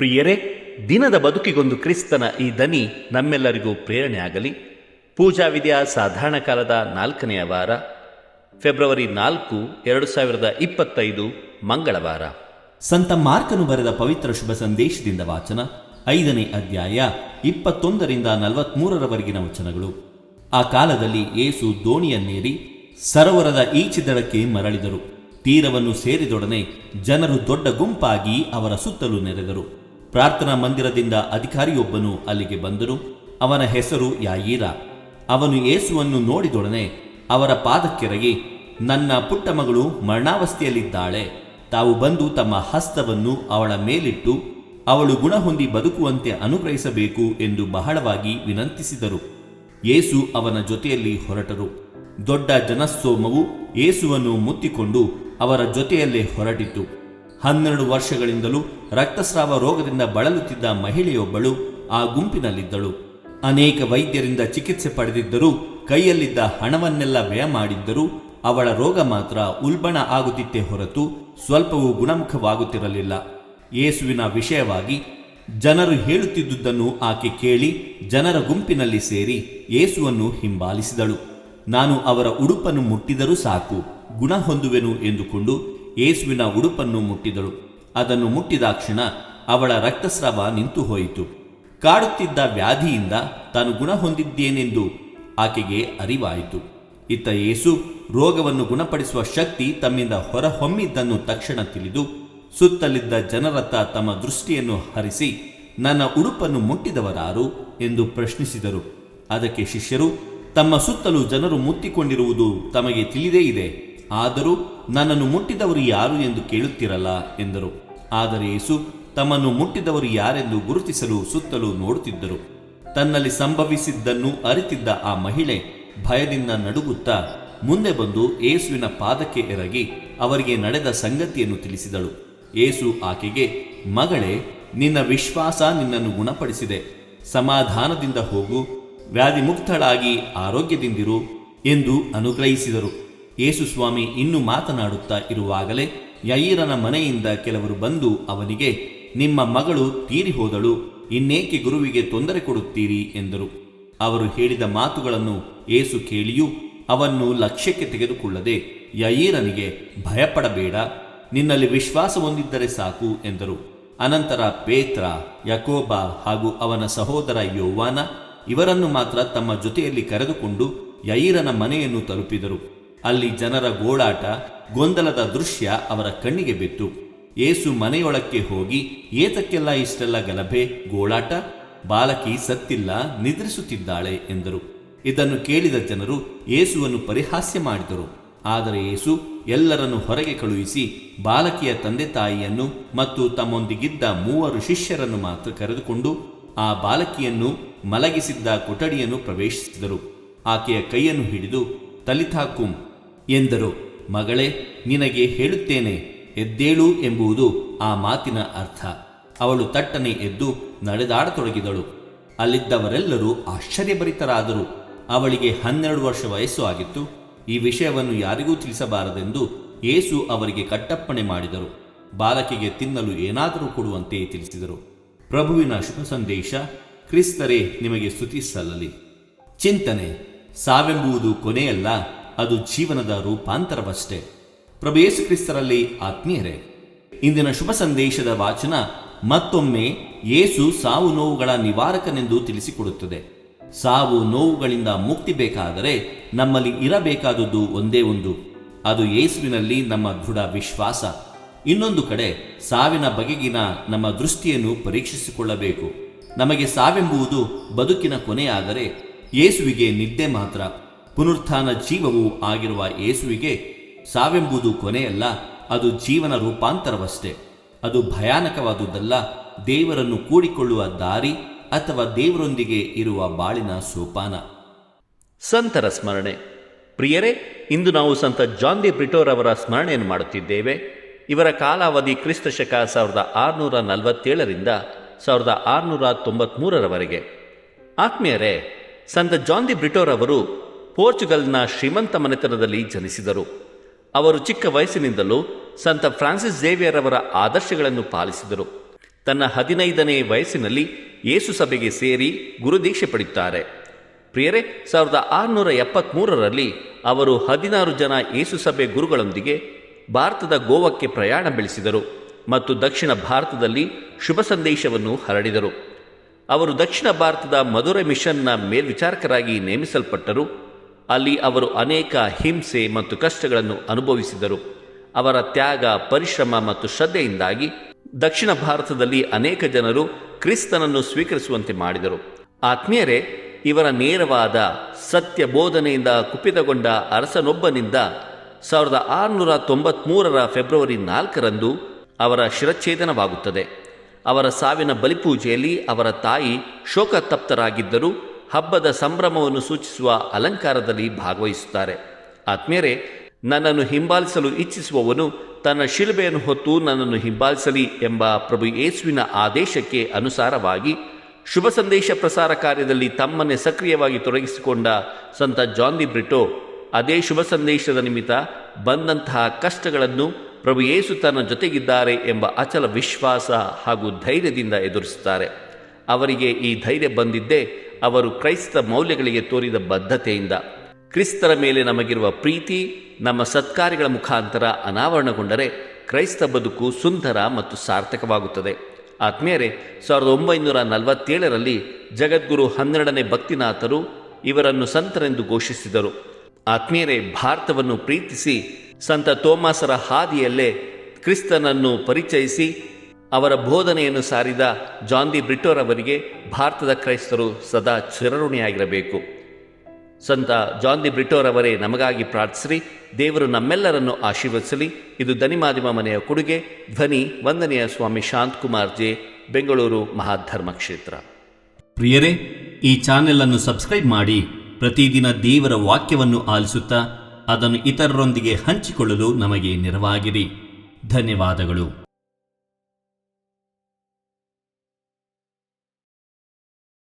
ಪ್ರಿಯರೇ, ದಿನದ ಬದುಕಿಗೊಂದು ಕ್ರಿಸ್ತನ ಈ ದನಿ ನಮ್ಮೆಲ್ಲರಿಗೂ ಪ್ರೇರಣೆ ಆಗಲಿ. ಪೂಜಾ ವಿಧಿಯ ಸಾಧಾರಣ ಕಾಲದ 4ನೆಯ ವಾರ, ಫೆಬ್ರವರಿ 4, 2025 ಮಂಗಳವಾರ. ಸಂತ ಮಾರ್ಕನು ಬರೆದ ಪವಿತ್ರ ಶುಭ ಸಂದೇಶದಿಂದ ವಾಚನ. 5ನೇ ಅಧ್ಯಾಯ 21ರಿಂದ 43ರವರೆಗಿನ ವಚನಗಳು. ಆ ಕಾಲದಲ್ಲಿ ಯೇಸು ದೋಣಿಯನ್ನೇರಿ ಸರೋವರದ ಈಚಿದಡಕ್ಕೆ ಮರಳಿದರು. ತೀರವನ್ನು ಸೇರಿದೊಡನೆ ಜನರು ದೊಡ್ಡ ಗುಂಪಾಗಿ ಅವರ ಸುತ್ತಲೂ ನೆರೆದರು. ಪ್ರಾರ್ಥನಾ ಮಂದಿರದಿಂದ ಅಧಿಕಾರಿಯೊಬ್ಬನು ಅಲ್ಲಿಗೆ ಬಂದರು. ಅವನ ಹೆಸರು ಯಾಯೀರ. ಅವನು ಯೇಸುವನ್ನು ನೋಡಿದೊಡನೆ ಅವರ ಪಾದಕ್ಕೆರಗಿ, ನನ್ನ ಪುಟ್ಟ ಮಗಳು ಮರಣಾವಸ್ಥೆಯಲ್ಲಿದ್ದಾಳೆ, ತಾವು ಬಂದು ತಮ್ಮ ಹಸ್ತವನ್ನು ಅವಳ ಮೇಲಿಟ್ಟು ಅವಳು ಗುಣ ಹೊಂದಿ ಬದುಕುವಂತೆ ಅನುಗ್ರಹಿಸಬೇಕು ಎಂದು ಬಹಳವಾಗಿ ವಿನಂತಿಸಿದರು. ಯೇಸು ಅವನ ಜೊತೆಯಲ್ಲಿ ಹೊರಟರು. ದೊಡ್ಡ ಜನಸ್ತೋಮವು ಯೇಸುವನ್ನು ಮುತ್ತಿಕೊಂಡು ಅವರ ಜೊತೆಯಲ್ಲೇ ಹೊರಟಿತು. 12 ವರ್ಷಗಳಿಂದಲೂ ರಕ್ತಸ್ರಾವ ರೋಗದಿಂದ ಬಳಲುತ್ತಿದ್ದ ಮಹಿಳೆಯೊಬ್ಬಳು ಆ ಗುಂಪಿನಲ್ಲಿದ್ದಳು. ಅನೇಕ ವೈದ್ಯರಿಂದ ಚಿಕಿತ್ಸೆ ಪಡೆದಿದ್ದರೂ, ಕೈಯಲ್ಲಿದ್ದ ಹಣವನ್ನೆಲ್ಲ ವ್ಯಯ ಮಾಡಿದ್ದರೂ ಅವಳ ರೋಗ ಮಾತ್ರ ಉಲ್ಬಣ ಆಗುತ್ತಿತ್ತೇ ಹೊರತು ಸ್ವಲ್ಪವೂ ಗುಣಮುಖವಾಗುತ್ತಿರಲಿಲ್ಲ. ಯೇಸುವಿನ ವಿಷಯವಾಗಿ ಜನರು ಹೇಳುತ್ತಿದ್ದುದನ್ನು ಆಕೆ ಕೇಳಿ ಜನರ ಗುಂಪಿನಲ್ಲಿ ಸೇರಿ ಯೇಸುವನ್ನು ಹಿಂಬಾಲಿಸಿದಳು. ನಾನು ಅವರ ಉಡುಪನ್ನು ಮುಟ್ಟಿದರೂ ಸಾಕು, ಗುಣ ಹೊಂದುವೆನು ಎಂದುಕೊಂಡು ಯೇಸುವಿನ ಉಡುಪನ್ನು ಮುಟ್ಟಿದಳು. ಅದನ್ನು ಮುಟ್ಟಿದಾಕ್ಷಣ ಅವಳ ರಕ್ತಸ್ರಾವ ನಿಂತು ಹೋಯಿತು. ಕಾಡುತ್ತಿದ್ದ ವ್ಯಾಧಿಯಿಂದ ತಾನು ಗುಣ ಹೊಂದಿದ್ದೇನೆಂದು ಆಕೆಗೆ ಅರಿವಾಯಿತು. ಇತ್ತ ಯೇಸು ರೋಗವನ್ನು ಗುಣಪಡಿಸುವ ಶಕ್ತಿ ತಮ್ಮಿಂದ ಹೊರಹೊಮ್ಮಿದ್ದನ್ನು ತಕ್ಷಣ ತಿಳಿದು ಸುತ್ತಲಿದ್ದ ಜನರತ್ತ ತಮ್ಮ ದೃಷ್ಟಿಯನ್ನು ಹರಿಸಿ, ನನ್ನ ಉಡುಪನ್ನು ಮುಟ್ಟಿದವರಾರು ಎಂದು ಪ್ರಶ್ನಿಸಿದರು. ಅದಕ್ಕೆ ಶಿಷ್ಯರು, ತಮ್ಮ ಸುತ್ತಲೂ ಜನರು ಮುತ್ತಿಕೊಂಡಿರುವುದು ತಮಗೆ ತಿಳಿದೇ ಇದೆ, ಆದರೂ ನನ್ನನ್ನು ಮುಟ್ಟಿದವರು ಯಾರು ಎಂದು ಕೇಳುತ್ತಿರಲ್ಲ ಎಂದರು. ಆದರೆ ಯೇಸು ತಮ್ಮನ್ನು ಮುಟ್ಟಿದವರು ಯಾರೆಂದು ಗುರುತಿಸಲು ಸುತ್ತಲೂ ನೋಡುತ್ತಿದ್ದರು. ತನ್ನಲ್ಲಿ ಸಂಭವಿಸಿದ್ದನ್ನು ಅರಿತಿದ್ದ ಆ ಮಹಿಳೆ ಭಯದಿಂದ ನಡುಗುತ್ತಾ ಮುಂದೆ ಬಂದು ಯೇಸುವಿನ ಪಾದಕ್ಕೆ ಎರಗಿ ಅವರಿಗೆ ನಡೆದ ಸಂಗತಿಯನ್ನು ತಿಳಿಸಿದಳು. ಯೇಸು ಆಕೆಗೆ, ಮಗಳೇ, ನಿನ್ನ ವಿಶ್ವಾಸ ನಿನ್ನನ್ನು ಗುಣಪಡಿಸಿದೆ, ಸಮಾಧಾನದಿಂದ ಹೋಗು, ವ್ಯಾಧಿ ಮುಕ್ತಳಾಗಿ ಆರೋಗ್ಯದಿಂದಿರು ಎಂದು ಅನುಗ್ರಹಿಸಿದರು. ಯೇಸು ಸ್ವಾಮಿ ಇನ್ನೂ ಮಾತನಾಡುತ್ತಾ ಇರುವಾಗಲೇ ಯಾಯೀರನ ಮನೆಯಿಂದ ಕೆಲವರು ಬಂದು ಅವನಿಗೆ, ನಿಮ್ಮ ಮಗಳು ತೀರಿ ಹೋದಳು, ಇನ್ನೇಕೆ ಗುರುವಿಗೆ ತೊಂದರೆ ಕೊಡುತ್ತೀರಿ ಎಂದರು. ಅವರು ಹೇಳಿದ ಮಾತುಗಳನ್ನು ಯೇಸು ಕೇಳಿಯೂ ಅವನ್ನು ಲಕ್ಷ್ಯಕ್ಕೆ ತೆಗೆದುಕೊಳ್ಳದೆ ಯಾಯೀರನಿಗೆ, ಭಯಪಡಬೇಡ, ನಿನ್ನಲ್ಲಿ ವಿಶ್ವಾಸ ಹೊಂದಿದ್ದರೆ ಸಾಕು ಎಂದರು. ಅನಂತರ ಪೇತ್ರ, ಯಾಕೋಬ ಹಾಗೂ ಅವನ ಸಹೋದರ ಯೋವಾನ ಇವರನ್ನು ಮಾತ್ರ ತಮ್ಮ ಜೊತೆಯಲ್ಲಿ ಕರೆದುಕೊಂಡು ಯಾಯೀರನ ಮನೆಯನ್ನು ತಲುಪಿದರು. ಅಲ್ಲಿ ಜನರ ಗೋಳಾಟ, ಗೊಂದಲದ ದೃಶ್ಯ ಅವರ ಕಣ್ಣಿಗೆ ಬಿತ್ತು. ಯೇಸು ಮನೆಯೊಳಕ್ಕೆ ಹೋಗಿ, ಏತಕ್ಕೆಲ್ಲ ಇಷ್ಟೆಲ್ಲ ಗಲಭೆ, ಗೋಳಾಟ? ಬಾಲಕಿ ಸತ್ತಿಲ್ಲ, ನಿದ್ರಿಸುತ್ತಿದ್ದಾಳೆ ಎಂದರು. ಇದನ್ನು ಕೇಳಿದ ಜನರು ಯೇಸುವನ್ನು ಪರಿಹಾಸ್ಯ ಮಾಡಿದರು. ಆದರೆ ಯೇಸು ಎಲ್ಲರನ್ನು ಹೊರಗೆ ಕಳುಹಿಸಿ ಬಾಲಕಿಯ ತಂದೆ ತಾಯಿಯನ್ನು ಮತ್ತು ತಮ್ಮೊಂದಿಗಿದ್ದ 3 ಶಿಷ್ಯರನ್ನು ಮಾತ್ರ ಕರೆದುಕೊಂಡು ಆ ಬಾಲಕಿಯನ್ನು ಮಲಗಿಸಿದ್ದ ಕೊಠಡಿಯನ್ನು ಪ್ರವೇಶಿಸಿದರು. ಆಕೆಯ ಕೈಯನ್ನು ಹಿಡಿದು ತಲಿಥಾಕುಂ ಎಂದರು. ಮಗಳೇ, ನಿನಗೆ ಹೇಳುತ್ತೇನೆ, ಎದ್ದೇಳು ಎಂಬುದು ಆ ಮಾತಿನ ಅರ್ಥ. ಅವಳು ತಟ್ಟನೆ ಎದ್ದು ನಡೆದಾಡತೊಡಗಿದಳು. ಅಲ್ಲಿದ್ದವರೆಲ್ಲರೂ ಆಶ್ಚರ್ಯಭರಿತರಾದರು. ಅವಳಿಗೆ 12 ವರ್ಷ ವಯಸ್ಸು ಆಗಿತ್ತು. ಈ ವಿಷಯವನ್ನು ಯಾರಿಗೂ ತಿಳಿಸಬಾರದೆಂದು ಯೇಸು ಅವರಿಗೆ ಕಟ್ಟಪ್ಪಣೆ ಮಾಡಿದರು. ಬಾಲಕಿಗೆ ತಿನ್ನಲು ಏನಾದರೂ ಕೊಡುವಂತೆ ತಿಳಿಸಿದರು. ಪ್ರಭುವಿನ ಶುಭ ಸಂದೇಶ. ಕ್ರಿಸ್ತರೇ, ನಿಮಗೆ ಸ್ತುತಿ ಸಲ್ಲಲಿ. ಚಿಂತನೆ. ಸಾವೆಂಬುದು ಕೊನೆಯಲ್ಲ, ಅದು ಜೀವನದ ರೂಪಾಂತರವಷ್ಟೇ. ಪ್ರಭು ಯೇಸು ಕ್ರಿಸ್ತರಲ್ಲಿ ಆತ್ಮೀಯರೇ, ಇಂದಿನ ಶುಭ ಸಂದೇಶದ ವಾಚನ ಮತ್ತೊಮ್ಮೆ ಯೇಸು ಸಾವು ನೋವುಗಳ ನಿವಾರಕನೆಂದು ತಿಳಿಸಿಕೊಡುತ್ತದೆ. ಸಾವು ನೋವುಗಳಿಂದ ಮುಕ್ತಿ ಬೇಕಾದರೆ ನಮ್ಮಲ್ಲಿ ಇರಬೇಕಾದುದು ಒಂದೇ ಒಂದು, ಅದು ಯೇಸುವಿನಲ್ಲಿ ನಮ್ಮ ದೃಢ ವಿಶ್ವಾಸ. ಇನ್ನೊಂದು ಕಡೆ ಸಾವಿನ ಬಗೆಗಿನ ನಮ್ಮ ದೃಷ್ಟಿಯನ್ನು ಪರೀಕ್ಷಿಸಿಕೊಳ್ಳಬೇಕು. ನಮಗೆ ಸಾವೆಂಬುದು ಬದುಕಿನ ಕೊನೆಯಾದರೆ ಯೇಸುವಿಗೆ ನಿದ್ದೆ ಮಾತ್ರ. ಪುನರುತ್ಥಾನ ಜೀವವೂ ಆಗಿರುವ ಯೇಸುವಿಗೆ ಸಾವೆಂಬುದು ಕೊನೆಯಲ್ಲ, ಅದು ಜೀವನ ರೂಪಾಂತರವಷ್ಟೇ. ಅದು ಭಯಾನಕವಾದುದಲ್ಲ, ದೇವರನ್ನು ಕೂಡಿಕೊಳ್ಳುವ ದಾರಿ ಅಥವಾ ದೇವರೊಂದಿಗೆ ಇರುವ ಬಾಳಿನ ಸೋಪಾನ. ಸಂತರ ಸ್ಮರಣೆ. ಪ್ರಿಯರೇ, ಇಂದು ನಾವು ಸಂತ ಜಾನ್ ದಿ ಬ್ರಿಟೋರ್ ಅವರ ಸ್ಮರಣೆಯನ್ನು ಮಾಡುತ್ತಿದ್ದೇವೆ. ಇವರ ಕಾಲಾವಧಿ ಕ್ರಿಸ್ತ ಶಕ 1647ರಿಂದ 1693ರವರೆಗೆ. ಆತ್ಮೀಯರೇ, ಸಂತ ಜಾನ್ ದಿ ಬ್ರಿಟೋರ್ ಅವರು ಪೋರ್ಚುಗಲ್ನ ಶ್ರೀಮಂತ ಮನೆತನದಲ್ಲಿ ಜನಿಸಿದರು. ಅವರು ಚಿಕ್ಕ ವಯಸ್ಸಿನಿಂದಲೂ ಸಂತ ಫ್ರಾನ್ಸಿಸ್ ಝೇವಿಯರ್ ಅವರ ಆದರ್ಶಗಳನ್ನು ಪಾಲಿಸಿದರು. ತನ್ನ 15ನೇ ವಯಸ್ಸಿನಲ್ಲಿ ಯೇಸು ಸಭೆಗೆ ಸೇರಿ ಗುರುದೀಕ್ಷೆ ಪಡೆಯುತ್ತಾರೆ. ಪ್ರಿಯರೇ, 1673ರಲ್ಲಿ ಅವರು 16 ಜನ ಯೇಸು ಸಭೆ ಗುರುಗಳೊಂದಿಗೆ ಭಾರತದ ಗೋವಾಕ್ಕೆ ಪ್ರಯಾಣ ಬೆಳೆಸಿದರು ಮತ್ತು ದಕ್ಷಿಣ ಭಾರತದಲ್ಲಿ ಶುಭ ಸಂದೇಶವನ್ನು ಹರಡಿದರು. ಅವರು ದಕ್ಷಿಣ ಭಾರತದ ಮಧುರೈ ಮಿಷನ್ನ ಮೇಲ್ವಿಚಾರಕರಾಗಿ ನೇಮಿಸಲ್ಪಟ್ಟರು. ಅಲ್ಲಿ ಅವರು ಅನೇಕ ಹಿಂಸೆ ಮತ್ತು ಕಷ್ಟಗಳನ್ನು ಅನುಭವಿಸಿದರು. ಅವರ ತ್ಯಾಗ, ಪರಿಶ್ರಮ ಮತ್ತು ಶ್ರದ್ಧೆಯಿಂದಾಗಿ ದಕ್ಷಿಣ ಭಾರತದಲ್ಲಿ ಅನೇಕ ಜನರು ಕ್ರಿಸ್ತನನ್ನು ಸ್ವೀಕರಿಸುವಂತೆ ಮಾಡಿದರು. ಆತ್ಮೀಯರೇ, ಇವರ ನೇರವಾದ ಸತ್ಯ ಬೋಧನೆಯಿಂದ ಕುಪಿತಗೊಂಡ ಅರಸನೊಬ್ಬನಿಂದ 1693 ಫೆಬ್ರವರಿ 4ರಂದು ಅವರ ಶಿರಚ್ಛೇದನವಾಗುತ್ತದೆ. ಅವರ ಸಾವಿನ ಬಲಿಪೂಜೆಯಲ್ಲಿ ಅವರ ತಾಯಿ ಶೋಕತಪ್ತರಾಗಿದ್ದರೂ ಹಬ್ಬದ ಸಂಭ್ರಮವನ್ನು ಸೂಚಿಸುವ ಅಲಂಕಾರದಲ್ಲಿ ಭಾಗವಹಿಸುತ್ತಾರೆ. ಆತ್ಮೀಯರೇ, ನನ್ನನ್ನು ಹಿಂಬಾಲಿಸಲು ಇಚ್ಛಿಸುವವನು ತನ್ನ ಶಿಲುಬೆಯನ್ನು ಹೊತ್ತು ನನ್ನನ್ನು ಹಿಂಬಾಲಿಸಲಿ ಎಂಬ ಪ್ರಭು ಯೇಸುವಿನ ಆದೇಶಕ್ಕೆ ಅನುಸಾರವಾಗಿ ಶುಭ ಸಂದೇಶ ಪ್ರಸಾರ ಕಾರ್ಯದಲ್ಲಿ ತಮ್ಮನ್ನೇ ಸಕ್ರಿಯವಾಗಿ ತೊಡಗಿಸಿಕೊಂಡ ಸಂತ ಜಾನ್ ದಿ ಬ್ರಿಟೋ ಅದೇ ಶುಭ ಸಂದೇಶದ ನಿಮಿತ್ತ ಬಂದಂತಹ ಕಷ್ಟಗಳನ್ನು ಪ್ರಭು ಯೇಸು ತನ್ನ ಜೊತೆಗಿದ್ದಾರೆ ಎಂಬ ಅಚಲ ವಿಶ್ವಾಸ ಹಾಗೂ ಧೈರ್ಯದಿಂದ ಎದುರಿಸುತ್ತಾರೆ. ಅವರಿಗೆ ಈ ಧೈರ್ಯ ಬಂದಿದ್ದೇ ಅವರು ಕ್ರೈಸ್ತ ಮೌಲ್ಯಗಳಿಗೆ ತೋರಿದ ಬದ್ಧತೆಯಿಂದ. ಕ್ರಿಸ್ತರ ಮೇಲೆ ನಮಗಿರುವ ಪ್ರೀತಿ ನಮ್ಮ ಸತ್ಕಾರ್ಯಗಳ ಮುಖಾಂತರ ಅನಾವರಣಗೊಂಡರೆ ಕ್ರೈಸ್ತ ಬದುಕು ಸುಂದರ ಮತ್ತು ಸಾರ್ಥಕವಾಗುತ್ತದೆ. ಆತ್ಮೀಯರೇ, 1947ರಲ್ಲಿ ಜಗದ್ಗುರು 12ನೇ ಭಕ್ತಿನಾಥರು ಇವರನ್ನು ಸಂತರೆಂದು ಘೋಷಿಸಿದರು. ಆತ್ಮೀಯರೇ, ಭಾರತವನ್ನು ಪ್ರೀತಿಸಿ ಸಂತ ತೋಮಾಸರ ಹಾದಿಯಲ್ಲೇ ಕ್ರಿಸ್ತನನ್ನು ಪರಿಚಯಿಸಿ ಅವರ ಬೋಧನೆಯನ್ನು ಸಾರಿದ ಜಾನ್ ದಿ ಬ್ರಿಟೋರವರಿಗೆ ಭಾರತದ ಕ್ರೈಸ್ತರು ಸದಾ ಚಿರಋಣಿಯಾಗಿರಬೇಕು. ಸಂತ ಜಾನ್ ದಿ ಬ್ರಿಟೋರವರೇ ನಮಗಾಗಿ ಪ್ರಾರ್ಥಿಸಿರಿ. ದೇವರು ನಮ್ಮೆಲ್ಲರನ್ನು ಆಶೀರ್ವದಿಸಲಿ. ಇದು ದನಿಮಾದಿಮ ಮನೆಯ ಕೊಡುಗೆ. ಧ್ವನಿ ವಂದನೆಯ ಸ್ವಾಮಿ ಶಾಂತಕುಮಾರ್ ಜೆ, ಬೆಂಗಳೂರು ಮಹಾಧರ್ಮ ಕ್ಷೇತ್ರ. ಪ್ರಿಯರೇ, ಈ ಚಾನೆಲ್ ಅನ್ನು ಸಬ್ಸ್ಕ್ರೈಬ್ ಮಾಡಿ ಪ್ರತಿದಿನ ದೇವರ ವಾಕ್ಯವನ್ನು ಆಲಿಸುತ್ತಾ ಅದನ್ನು ಇತರರೊಂದಿಗೆ ಹಂಚಿಕೊಳ್ಳಲು ನಮಗೆ ನೆರವಾಗಿರಿ. ಧನ್ಯವಾದಗಳು.